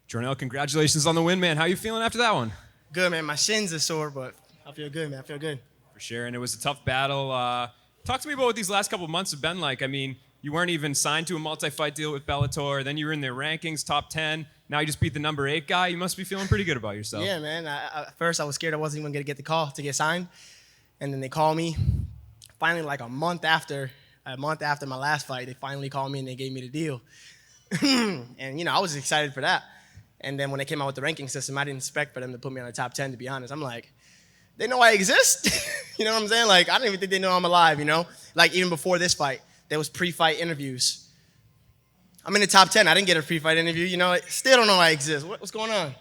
Jornel, congratulations on the win, man. How you feeling after that one? Good, man. My shins are sore, but I feel good, man. I feel good. For sure, and it was a tough battle. Talk to me about what these last couple of months have been like. I mean, you weren't even signed to a multi-fight deal with Bellator. Then you were in their rankings, top 10. Now you just beat the number 8 guy. You must be feeling pretty good about yourself. Yeah, man. At first, I was scared I wasn't even going to get the call to get signed. And then they called me. Finally, like a month after my last fight, they finally called me and they gave me the deal. And, I was excited for that. And then when they came out with the ranking system, I didn't expect for them to put me on the top 10, to be honest. I'm like, they know I exist? You know what I'm saying? Like, I don't even think they know I'm alive, Like, even before this fight, there was pre-fight interviews. I'm in the top 10. I didn't get a pre-fight interview, Still don't know I exist. What's going on?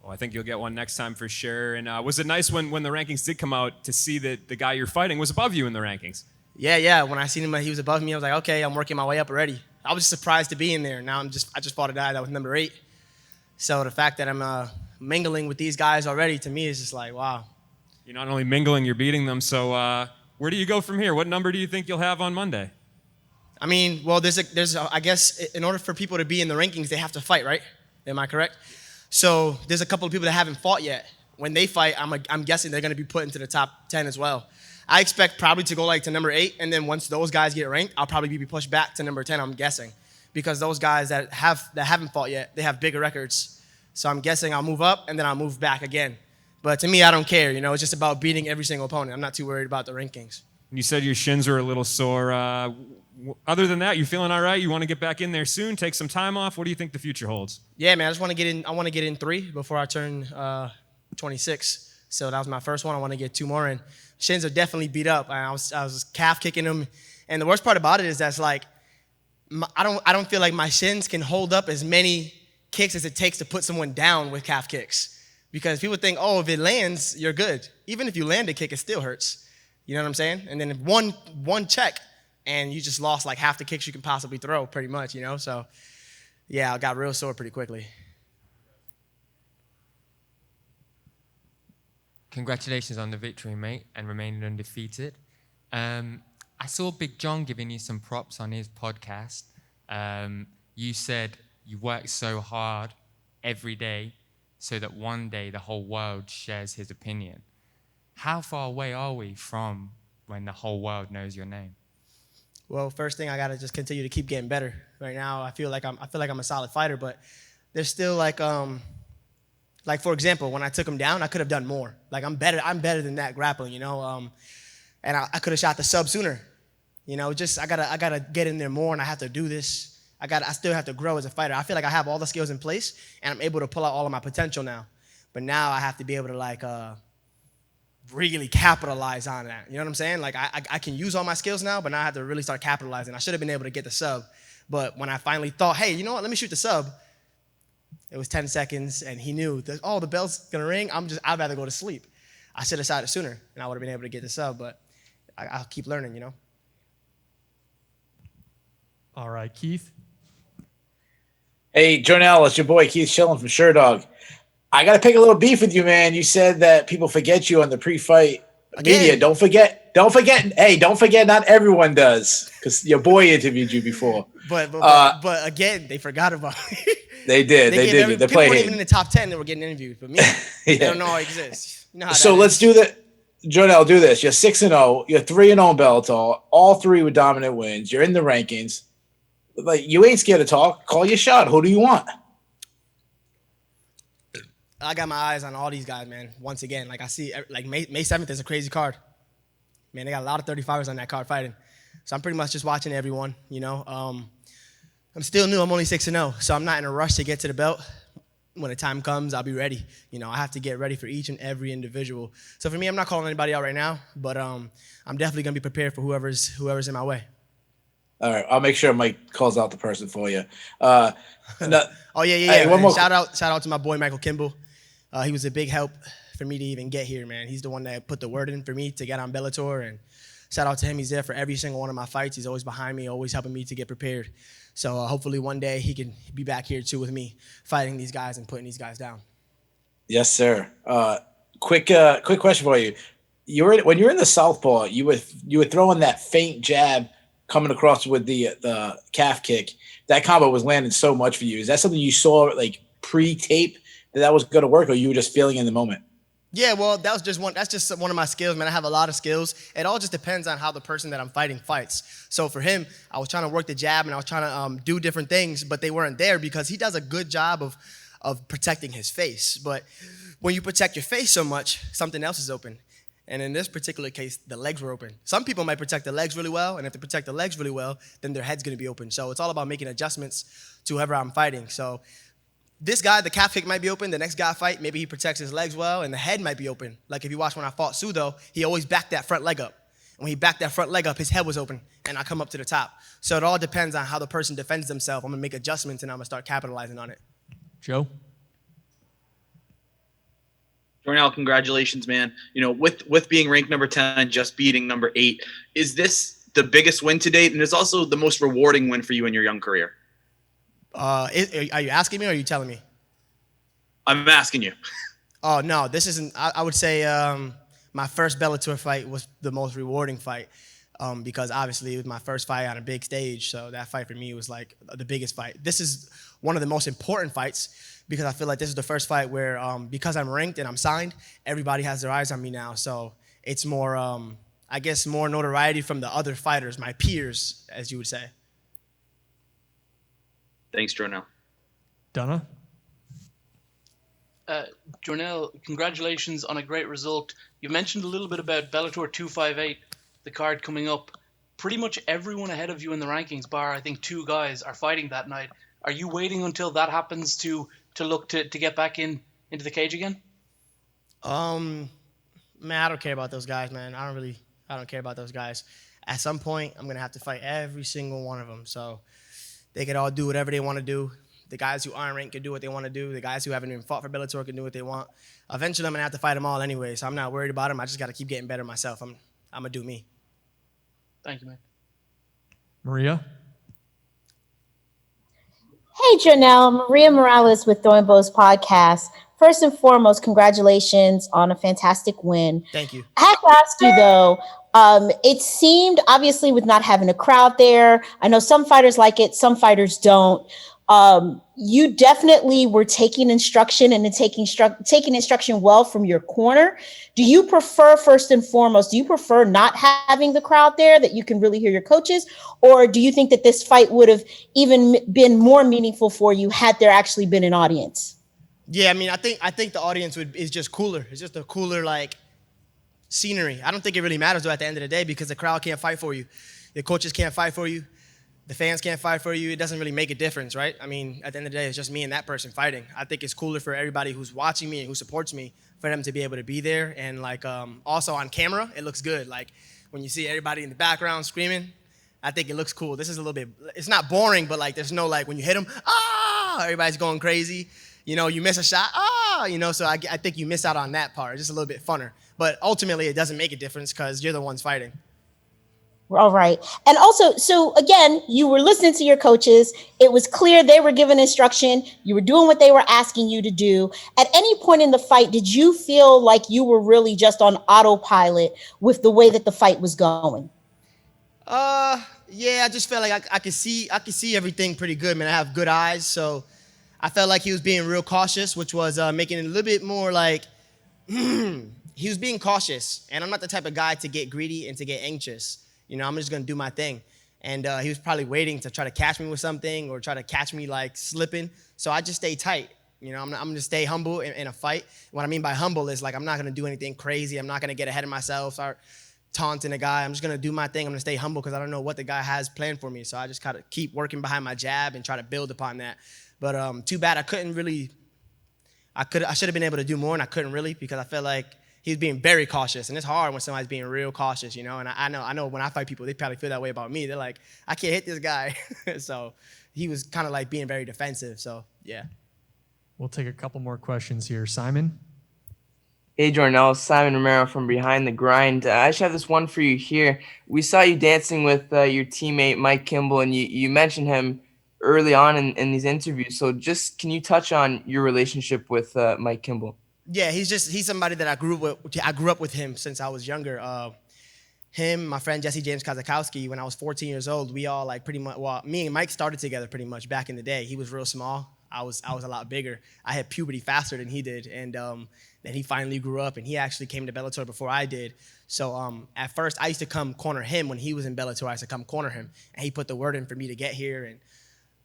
Well, I think you'll get one next time for sure. And was it nice when the rankings did come out to see that the guy you're fighting was above you in the rankings? Yeah. When I seen him, he was above me. I was like, okay, I'm working my way up already. I was surprised to be in there. Now I just fought a guy that was number 8. So the fact that I'm mingling with these guys already, to me, is just like, wow. You're not only mingling, you're beating them. So where do you go from here? What number do you think you'll have on Monday? I mean, well, I guess in order for people to be in the rankings, they have to fight, right? Am I correct? So there's a couple of people that haven't fought yet. When they fight, I'm guessing they're going to be put into the top 10 as well. I expect probably to go like to number 8, and then once those guys get ranked, I'll probably be pushed back to number 10, I'm guessing. Because those guys that haven't fought yet, they have bigger records. So I'm guessing I'll move up, and then I'll move back again. But to me, I don't care. It's just about beating every single opponent. I'm not too worried about the rankings. You said your shins are a little sore. Other than that, you feeling all right? You want to get back in there soon? Take some time off? What do you think the future holds? Yeah, man. I just want to get in. I want to get in 3 before I turn 26. So that was my first one. I want to get 2 more in. Shins are definitely beat up. I was calf kicking them, and the worst part about it is that's like I don't feel like my shins can hold up as many kicks as it takes to put someone down with calf kicks. Because people think, oh, if it lands, you're good. Even if you land a kick, it still hurts. You know what I'm saying? And then if one check, and you just lost like half the kicks you can possibly throw, pretty much, So, yeah, I got real sore pretty quickly. Congratulations on the victory, mate, and remaining undefeated. I saw Big John giving you some props on his podcast. You said you work so hard every day so that one day the whole world shares his opinion. How far away are we from when the whole world knows your name? Well, first thing, I gotta just continue to keep getting better. Right now, I feel like I'm a solid fighter, but there's still like for example, when I took him down, I could have done more. Like I'm better than that grappling, and I could have shot the sub sooner. I gotta get in there more, and I have to do this. I still have to grow as a fighter. I feel like I have all the skills in place, and I'm able to pull out all of my potential now. But now I have to be able to really capitalize on that. You know what I'm saying? Like I can use all my skills now, but now I have to really start capitalizing. I should have been able to get the sub, but when I finally thought, hey, you know what? Let me shoot the sub. It was 10 seconds, and he knew that, the bell's gonna ring. I'd rather go to sleep. I should have shot it sooner, and I would have been able to get the sub. But I'll keep learning. All right, Keith. Hey, Jornel, it's your boy Keith Schilling from Sure Dog. I got to pick a little beef with you, man. You said that people forget you on the pre-fight media. Don't forget. Hey, don't forget. Not everyone does, because your boy interviewed you before. But again, they forgot about me. They did. They did. They people weren't even in the top 10 that were getting interviewed. But me, they don't know I exist. So let's do that. Jornel, do this. You're 6-0. You're 3-0 in Bellator. All 3 with dominant wins. You're in the rankings. Like, you ain't scared to talk. Call your shot. Who do you want? I got my eyes on all these guys, man. Once again, like I see, like May 7th is a crazy card. Man, they got a lot of 35ers on that card fighting. So I'm pretty much just watching everyone, I'm still new. I'm only 6-0, so I'm not in a rush to get to the belt. When the time comes, I'll be ready. I have to get ready for each and every individual. So for me, I'm not calling anybody out right now, but I'm definitely going to be prepared for whoever's in my way. All right, I'll make sure Mike calls out the person for you. Oh yeah. Hey, one more. Shout out to my boy Michael Kimball. He was a big help for me to even get here, man. He's the one that put the word in for me to get on Bellator, and shout out to him. He's there for every single one of my fights. He's always behind me, always helping me to get prepared. So hopefully one day he can be back here too with me, fighting these guys and putting these guys down. Yes, sir. Quick question for you. When you were in the southpaw, you were throwing that faint jab coming across with the calf kick. That combo was landing so much for you. Is that something you saw like pre-tape that was going to work, or you were just feeling in the moment? Yeah, well, that's just one of my skills, man. I have a lot of skills. It all just depends on how the person that I'm fighting fights. So for him, I was trying to work the jab and I was trying to do different things, but they weren't there because he does a good job of protecting his face. But when you protect your face so much, something else is open. And in this particular case, the legs were open. Some people might protect the legs really well, and if they protect the legs really well, then their head's going to be open. So it's all about making adjustments to whoever I'm fighting. So this guy, the calf kick might be open. The next guy I fight, maybe he protects his legs well, and the head might be open. Like if you watch when I fought Sudo, he always backed that front leg up. And when he backed that front leg up, his head was open, and I come up to the top. So it all depends on how the person defends themselves. I'm going to make adjustments, and I'm going to start capitalizing on it. Joe? Jornel, congratulations, man. You know, with being ranked number 10, just beating number 8, is this the biggest win to date? And it's also the most rewarding win for you in your young career? Are you asking me or are you telling me? I'm asking you. Oh, no, this isn't. I would say my first Bellator fight was the most rewarding fight because obviously it was my first fight on a big stage. So that fight for me was like the biggest fight. This is one of the most important fights because I feel like this is the first fight where because I'm ranked and I'm signed, everybody has their eyes on me now. So it's more, I guess, more notoriety from the other fighters, my peers, as you would say. Thanks, Jornel. Donna? Jornel, congratulations on a great result. You mentioned a little bit about Bellator 258, the card coming up. Pretty much everyone ahead of you in the rankings, bar I think 2 guys, are fighting that night. Are you waiting until that happens to look to get back into the cage again? Man, I don't care about those guys, man. I don't care about those guys. At some point, I'm gonna have to fight every single one of them. So they could all do whatever they want to do. The guys who aren't ranked can do what they want to do. The guys who haven't even fought for Bellator can do what they want. Eventually, I'm gonna have to fight them all anyway. So I'm not worried about them. I just gotta keep getting better myself. I'm gonna do me. Thank you, man. Maria? Hey, Jornel, Maria Morales with Throwing Bows Podcast. First and foremost, congratulations on a fantastic win. Thank you. I have to ask you, though, it seemed, obviously, with not having a crowd there, I know some fighters like it, some fighters don't. You definitely were taking instruction and taking instruction well from your corner. Do you prefer, first and foremost, do you prefer not having the crowd there that you can really hear your coaches? Or do you think that this fight would have even been more meaningful for you had there actually been an audience? Yeah, I mean, I think the audience is just cooler. It's just a cooler, like, scenery. I don't think it really matters, though, at the end of the day because the crowd can't fight for you. The coaches can't fight for you. The fans can't fight for you. It doesn't really make a difference, right? I mean, at the end of the day, it's just me and that person fighting. I think it's cooler for everybody who's watching me and who supports me for them to be able to be there. And, like, also on camera, it looks good. Like, when you see everybody in the background screaming, I think it looks cool. This is a little bit, it's not boring, but, like, there's no, like, when you hit them, everybody's going crazy. You know, you miss a shot, so I think you miss out on that part. It's just a little bit funner. But ultimately, it doesn't make a difference because you're the ones fighting. All right. And also, so again, you were listening to your coaches. It was clear they were giving instruction. You were doing what they were asking you to do. At any point in the fight, did you feel like you were really just on autopilot with the way that the fight was going? Yeah, I just felt like I could see everything pretty good, man. I have good eyes, so I felt like he was being real cautious, which was making it a little bit more like he was being cautious. And I'm not the type of guy to get greedy and to get anxious. You know, I'm just going to do my thing. And he was probably waiting to try to catch me with something or try to catch me, like, slipping. So I just stay tight. You know, I'm going to stay humble in a fight. What I mean by humble is, like, I'm not going to do anything crazy. I'm not going to get ahead of myself, start taunting a guy. I'm just going to do my thing. I'm going to stay humble because I don't know what the guy has planned for me. So I just kind of keep working behind my jab and try to build upon that. But too bad I couldn't really – I should have been able to do more, and I couldn't really because I felt like – he was being very cautious, and it's hard when somebody's being real cautious, you know. And I know when I fight people, they probably feel that way about me. They're like, I can't hit this guy. So he was kind of like being very defensive. So yeah. We'll take a couple more questions here. Simon? Hey, Jornel, Simon Romero from Behind the Grind. I just have this one for you here. We saw you dancing with your teammate, Mike Kimball, and you mentioned him early on in these interviews. So just can you touch on your relationship with Mike Kimball? Yeah, he's somebody that I grew up with him since I was younger. Him, my friend Jesse James Kazakowski, when I was 14 years old, we all like pretty much, well, me and Mike started together pretty much back in the day. He was real small. I was a lot bigger. I had puberty faster than he did, and then he finally grew up, and he actually came to Bellator before I did. So at first, I used to come corner him when he was in Bellator. I used to come corner him, and he put the word in for me to get here. And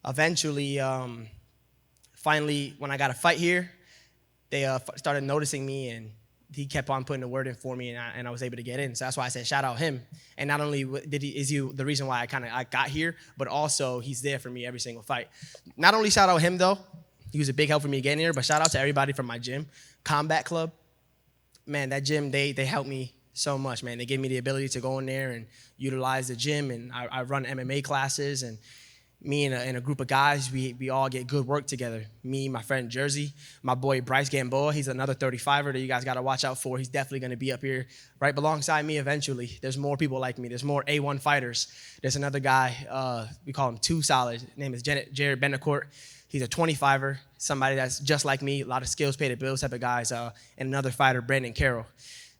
eventually, finally, when I got a fight here, they started noticing me, and he kept on putting the word in for me, and I was able to get in. So that's why I said shout out him. And not only is he the reason why I got here, but also he's there for me every single fight. Not only shout out him though, he was a big help for me getting here, but shout out to everybody from my gym, Combat Club. Man, that gym, they helped me so much, man. They gave me the ability to go in there and utilize the gym, and I run MMA classes, and me and a group of guys, we all get good work together. Me, my friend Jersey, my boy Bryce Gamboa, he's another 35er that you guys got to watch out for. He's definitely going to be up here right alongside me eventually. There's more people like me. There's more A1 fighters. There's another guy, we call him Too Solid. His name is Jared Benacourt. He's a 25er, somebody that's just like me, a lot of skills, pay the bills type of guys, and another fighter, Brandon Carroll.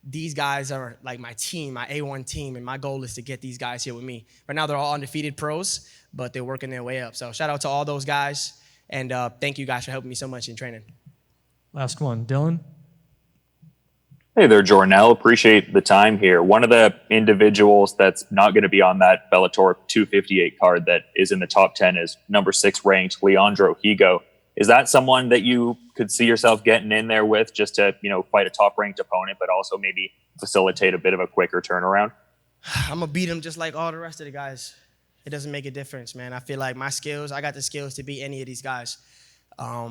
These guys are like my team, my A1 team, and my goal is to get these guys here with me. Right now, they're all undefeated pros, but they're working their way up. So shout out to all those guys, and thank you guys for helping me so much in training. Last one, Dylan. Hey there, Jornel. Appreciate the time here. One of the individuals that's not going to be on that Bellator 258 card that is in the top 10 is number 6 ranked Leandro Higo. Is that someone that you could see yourself getting in there with just to, fight a top-ranked opponent, but also maybe facilitate a bit of a quicker turnaround? I'm going to beat him just like all the rest of the guys. It doesn't make a difference, man. I feel like my skills, I got the skills to beat any of these guys. I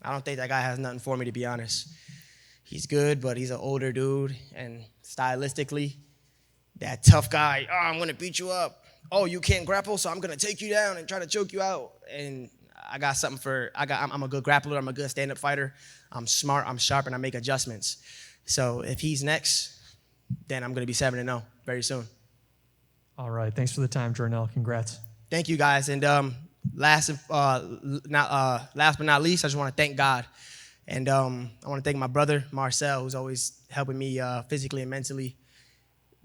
don't think that guy has nothing for me, to be honest. He's good, but he's an older dude, and stylistically, that tough guy, I'm going to beat you up. Oh, you can't grapple, so I'm going to take you down and try to choke you out. And I got something I'm a good grappler. I'm a good stand-up fighter. I'm smart, I'm sharp, and I make adjustments. So if he's next, then I'm going to be 7-0 very soon. All right. Thanks for the time, Jornel. Congrats. Thank you, guys. And last but not least, I just want to thank God. And I want to thank my brother, Marcel, who's always helping me physically and mentally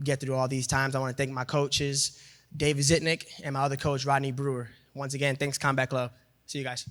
get through all these times. I want to thank my coaches, David Zitnick, and my other coach, Rodney Brewer. Once again, thanks, Combat Club. See you guys.